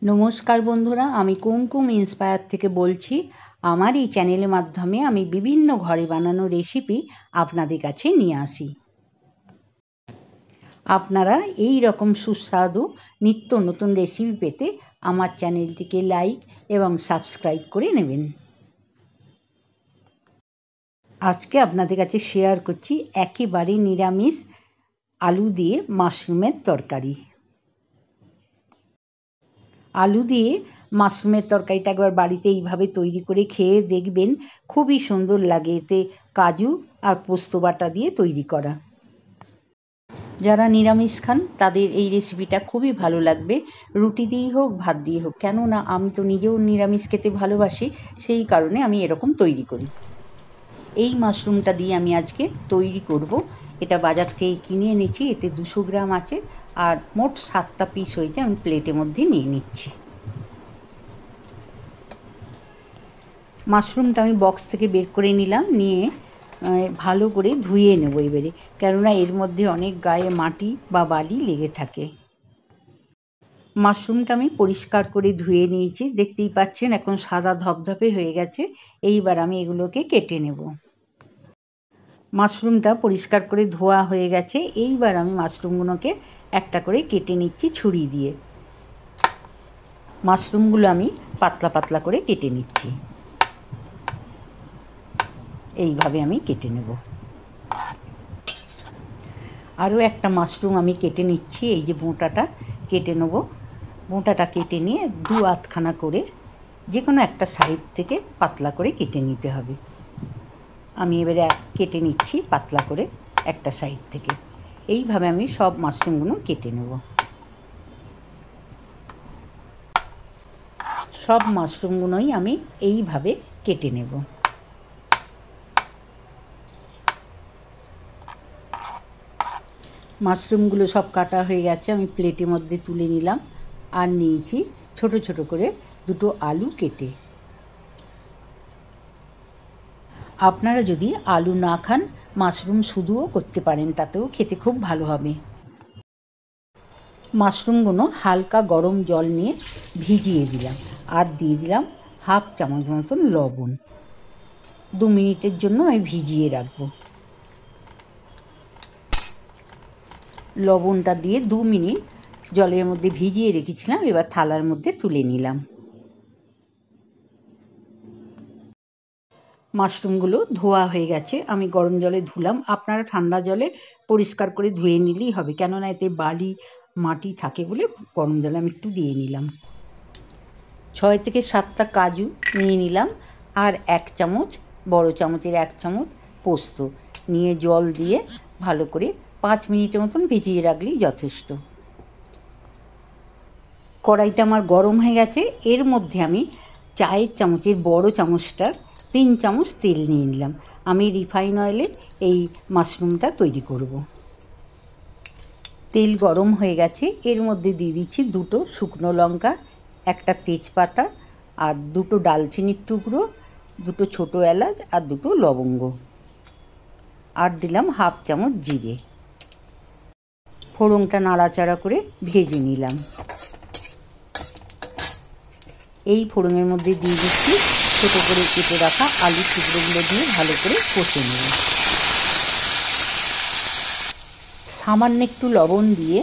नमस्कार बंधुरा आमी कुमकुम इन्सपायर थेके बोलছি। আমার এই চ্যানেলের মাধ্যমে আমি বিভিন্ন ঘরে বানানো রেসিপি আপনাদের কাছে নিয়ে আসি। আপনারা এই রকম সুস্বাদু নিত্য নতুন রেসিপি পেতে আমার চ্যানেলটিকে লাইক এবং সাবস্ক্রাইব করে নেবেন। আজকে আপনাদের কাছে শেয়ার করছি একেবারে নিরামিষ আলু দিয়ে মাশরুমের তরকারি। আলু দিয়ে মাশরুমের তরকারিটা একবার বাড়িতে এইভাবে তৈরি করে খেয়ে দেখবেন, খুবই সুন্দর লাগে। এতে কাজু আর পোস্ত বাটা দিয়ে তৈরি করা। যারা নিরামিষ খান তাদের এই রেসিপিটা খুবই ভালো লাগবে, রুটি দিয়েই হোক ভাত দিয়ে হোক। কেননা আমি তো নিজেও নিরামিষ খেতে ভালোবাসি, সেই কারণে আমি এরকম তৈরি করি। এই মাশরুমটা দিয়ে আমি আজকে তৈরি করব। এটা বাজার থেকে কিনে এনেছি, এতে 200 গ্রাম আছে আর মোট 7টা পিস হয়েছে। আমি প্লেটের মধ্যে নিয়ে নিচ্ছি। মাশরুমটা আমি বক্স থেকে বের করে নিলাম, নিয়ে ভালো করে ধুয়ে নেব এবারে, কেননা এর মধ্যে অনেক গায়ে মাটি বা বালি লেগে থাকে। মাশরুমটা আমি পরিষ্কার করে ধুয়ে নিয়েছি, দেখতেই পাচ্ছেন এখন সাদা ধপধপে হয়ে গেছে। এইবার আমি এগুলোকে কেটে নেব। মাশরুমটা পরিষ্কার করে ধোয়া হয়ে গেছে। এইবার আমি মাশরুমগুলোকে একটা করে কেটে নিচ্ছি ছুরি দিয়ে। মাশরুমগুলো আমি পাতলা পাতলা করে কেটে নিচ্ছি। এইভাবে আমি কেটে নেব। আরও একটা মাশরুম আমি কেটে নিচ্ছি। এই যে বোঁটাটা কেটে নেব। বোঁটাটা কেটে নিয়ে 2 আধখানা করে যে কোনো একটা সাইড থেকে পাতলা করে কেটে নিতে হবে। আমি এবারে কেটে নিচ্ছি পাতলা করে একটা সাইড থেকে। এইভাবে আমি সব মাশরুমগুলো কেটে নেব। সব মাশরুমগুলোই আমি এইভাবে কেটে নেব। মাশরুমগুলো সব কাটা হয়ে গেছে, আমি প্লেটের মধ্যে তুলে নিলাম। আর নিয়েছি ছোট ছোট করে 2টো আলু কেটে। আপনারা যদি আলু না খান মাশরুম শুধুও করতে পারেন, তাতেও খেতে খুব ভালো হবে। মাশরুমগুলো হালকা গরম জল নিয়ে ভিজিয়ে দিলাম, আর দিয়ে দিলাম 1/2 চামচ মতন লবণ। 2 মিনিটের জন্য আমি ভিজিয়ে রাখবো। লবণটা দিয়ে 2 মিনিট জলের মধ্যে ভিজিয়ে রেখেছিলাম। এবার থালার মধ্যে তুলে নিলাম। মাশরুমগুলো ধোয়া হয়ে গেছে, আমি গরম জলে ধুলাম। আপনারা ঠান্ডা জলে পরিষ্কার করে ধুয়ে নিলেই হবে, কেননা এতে বালি মাটি থাকে বলে গরম জলে আমি একটু দিয়ে নিলাম। 6 থেকে 7টা কাজু নিয়ে নিলাম, আর 1 চামচ, বড় চামচের 1 চামচ পোস্ত নিয়ে জল দিয়ে ভালো করে 5 মিনিটের মতন ভিজিয়ে রাখলেই যথেষ্ট। কড়াইটা আমার গরম হয়ে গেছে। এর মধ্যে আমি চায়ের চামচের বড় চামচটার 3 চামচ তেল নিয়ে নিলাম। আমি রিফাইন অয়েলে এই মাশরুমটা তৈরি করব। তেল গরম হয়ে গেছে। এর মধ্যে দিয়ে দিচ্ছি 2টো শুকনো লঙ্কা, একটা তেজপাতা, আর 2টো ডালচিনির টুকরো, 2টো ছোটো এলাচ, আর 2টো লবঙ্গ, আর দিলাম 1/2 চামচ জিরে। ফোড়নটা নাড়াচাড়া করে ভেজে নিলাম। এই ফোড়নের মধ্যে দিয়ে দিচ্ছি ছোটো করে কেটে রাখা আলু টুকরোগুলো দিয়ে ভালো করে কষে নেব। সামান্য একটু লবণ দিয়ে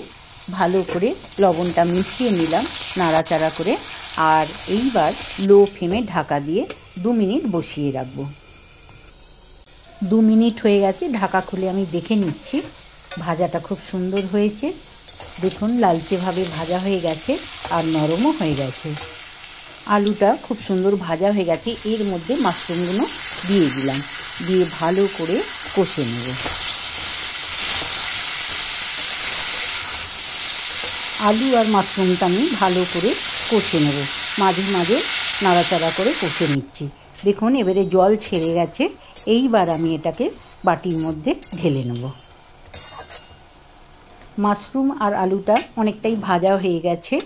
ভালো করে লবণটা মিশিয়ে নিলাম নাড়াচাড়া করে। আর এইবার লো ফ্লেমে ঢাকা দিয়ে 2 মিনিট বসিয়ে রাখবো। 2 মিনিট হয়ে গেছে, ঢাকা খুলে আমি দেখে নিচ্ছি। ভাজাটা খুব সুন্দর হয়েছে, দেখুন লালচেভাবে ভাজা হয়ে গেছে আর নরমও হয়ে গেছে। আলুটা খুব সুন্দর ভাজা হয়ে গেছে। এর মধ্যে মাশরুমগুলো দিয়ে দিলাম, দিয়ে ভালো করে কষে নেব। আলু আর মাশরুমটা আমি ভালো করে কষে নেব, মাঝে মাঝে নাড়াচাড়া করে কষে নিচ্ছি। দেখুন এবারে জল ছেড়ে গেছে। এইবার আমি এটাকে বাটির মধ্যে ঢেলে নেব। মাশরুম আর আলুটা অনেকটাই ভাজা হয়ে গেছে।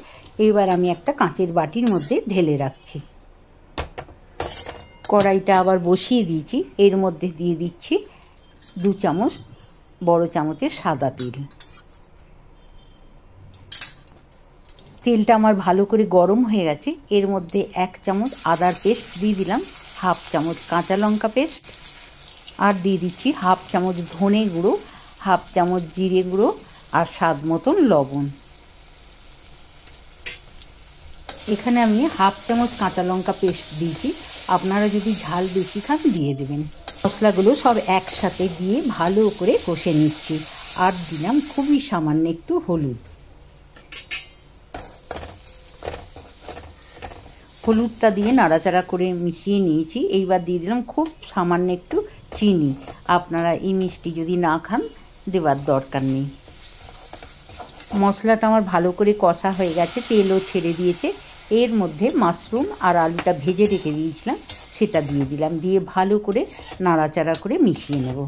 এবার আমি একটা কাঁচের বাটির মধ্যে ঢেলে রাখছি। কড়াইটা আবার বসিয়ে দিয়েছি। এর মধ্যে দিয়ে দিচ্ছি 2 চামচ বড় চামচের সাদা তেল। তেলটা আমার ভালো করে গরম হয়ে গেছে। এর মধ্যে 1 চামচ আদার পেস্ট দিয়ে দিলাম, 1/2 চামচ কাঁচা লঙ্কা পেস্ট, আর দিয়ে দিচ্ছি 1/2 চামচ ধনে গুঁড়ো, 1/2 চামচ জিরে গুঁড়ো আর স্বাদ মতন লবণ। এখানে আমি 1/2 চামচ কাঁচা লঙ্কা পেস্ট দিয়েছি, আপনারা যদি ঝাল বেশি খান দিয়ে দেবেন। মশলাগুলো সব একসাথে দিয়ে ভালো করে কষে নিচ্ছি, আর দিলাম খুবই সামান্য একটু হলুদ। হলুদটা দিয়ে নাড়াচাড়া করে মিশিয়ে নিয়েছি। এইবার দিয়ে দিলাম খুব সামান্য একটু চিনি, আপনারা এই মিষ্টি যদি না খান দেওয়ার দরকার নেই। মশলাটা আমার ভালো করে কষা হয়ে গেছে, তেলও ছেড়ে দিয়েছে। এর মধ্যে মাশরুম আর আলুটা ভেজে রেখে দিয়েছিলাম সেটা দিয়ে দিলাম, দিয়ে ভালো করে নাড়াচাড়া করে মিশিয়ে নেব।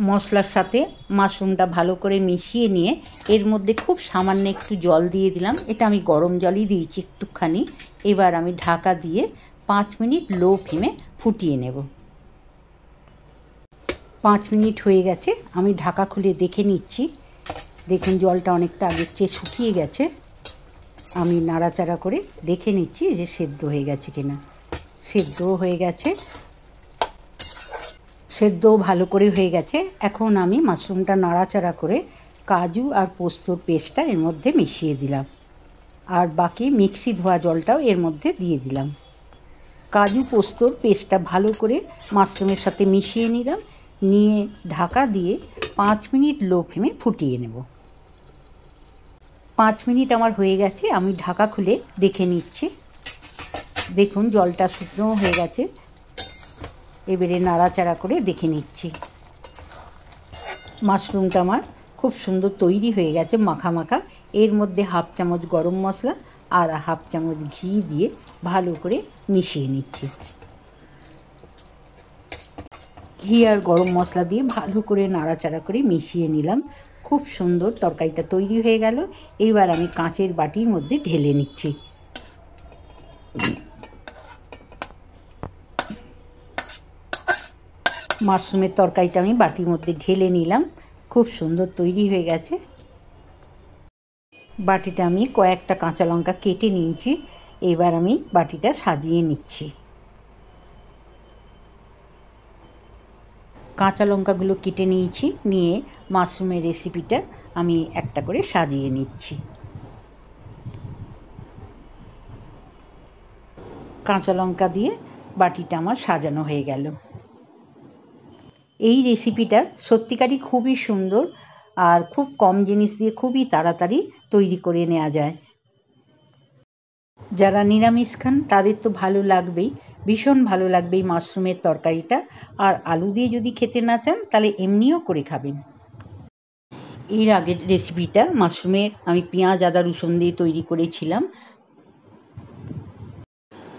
মশলার সাথে মাশরুমটা ভালো করে মিশিয়ে নিয়ে এর মধ্যে খুব সামান্য একটু জল দিয়ে দিলাম, এটা আমি গরম জলই দিয়েছি একটুখানি। এবার আমি ঢাকা দিয়ে 5 মিনিট লো ফ্লেমে ফুটিয়ে নেব। 5 মিনিট হয়ে গেছে, আমি ঢাকা খুলে দেখে নিচ্ছি। দেখুন জলটা অনেকটা আগের চেয়ে শুকিয়ে গেছে। আমি নাড়াচাড়া করে দেখে নিচ্ছি যে সেদ্ধ হয়ে গেছে কিনা। সেদ্ধও হয়ে গেছে, সেদ্ধও ভালো করে হয়ে গেছে। এখন আমি মাশরুমটা নাড়াচাড়া করে কাজু আর পোস্তর পেস্টটা এর মধ্যে মিশিয়ে দিলাম, আর বাকি মিক্সি ধোয়া জলটাও এর মধ্যে দিয়ে দিলাম। কাজু পোস্তর পেস্টটা ভালো করে মাশরুমের সাথে মিশিয়ে নিলাম, নিয়ে ঢাকা দিয়ে 5 মিনিট লো ফ্লেমে ফুটিয়ে নেব। 5 মিনিট আমার হয়ে গেছে, আমি ঢাকা খুলে দেখে নিচ্ছি। দেখুন জলটা শুকনো হয়ে গেছে। এবারে নাড়াচাড়া করে দেখে নিচ্ছি। মাশরুমটা আমার খুব সুন্দর তৈরি হয়ে গেছে, মাখা মাখা। এর মধ্যে 1/2 চামচ গরম মশলা আর 1/2 চামচ ঘি দিয়ে ভালো করে মিশিয়ে নিচ্ছি। ঘি আর গরম মশলা দিয়ে ভালো করে নাড়াচাড়া করে মিশিয়ে নিলাম। খুব সুন্দর তরকারিটা তৈরি হয়ে গেল। এইবার আমি কাঁচের বাটির মধ্যে ঢেলে নিচ্ছি। মাশরুমের তরকারিটা আমি বাটির মধ্যে ঢেলে নিলাম। খুব সুন্দর তৈরি হয়ে গেছে। বাটিটা আমি কয়েকটা কাঁচা লঙ্কা কেটে নিয়েছি, এবার আমি বাটিটা সাজিয়ে নিচ্ছি। কাঁচা লঙ্কাগুলো কেটে নিয়েছি, নিয়ে মাশরুমের রেসিপিটা আমি একটা করে সাজিয়ে নিচ্ছি। কাঁচা লঙ্কা দিয়ে বাটিটা আমার সাজানো হয়ে গেল। এই রেসিপিটা সত্যিকারই খুবই সুন্দর, আর খুব কম জিনিস দিয়ে খুবই তাড়াতাড়ি তৈরি করে নেওয়া যায়। যারা নিরামিষ খান তাদের তো ভালো লাগবেই, ভীষণ ভালো লাগবে এই মাশরুমের তরকারিটা। আর আলু দিয়ে যদি খেতে না চান তাহলে এমনিও করে খাবেন। এর আগের রেসিপিটা মাশরুমের আমি পেঁয়াজ আদা রসুন দিয়ে তৈরি করেছিলাম,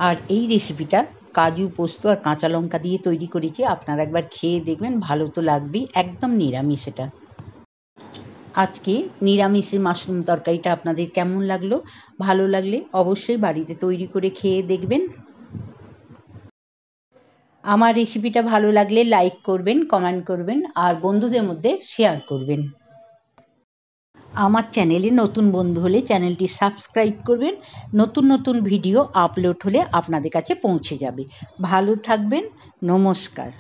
আর এই রেসিপিটা কাজু পোস্ত আর কাঁচা লঙ্কা দিয়ে তৈরি করেছি। আপনারা একবার খেয়ে দেখবেন, ভালো তো লাগবেই। একদম নিরামিষ এটা। আজকে নিরামিষের মাশরুম তরকারিটা আপনাদের কেমন লাগলো? ভালো লাগলে অবশ্যই বাড়িতে তৈরি করে খেয়ে দেখবেন। আমার রেসিপিটা ভালো লাগলে লাইক করবেন, কমেন্ট করবেন, আর বন্ধুদের মধ্যে শেয়ার করবেন। আমার চ্যানেলে নতুন বন্ধু হলে চ্যানেলটি সাবস্ক্রাইব করবেন। নতুন নতুন ভিডিও আপলোড হলে আপনাদের কাছে পৌঁছে যাবে। ভালো থাকবেন। নমস্কার।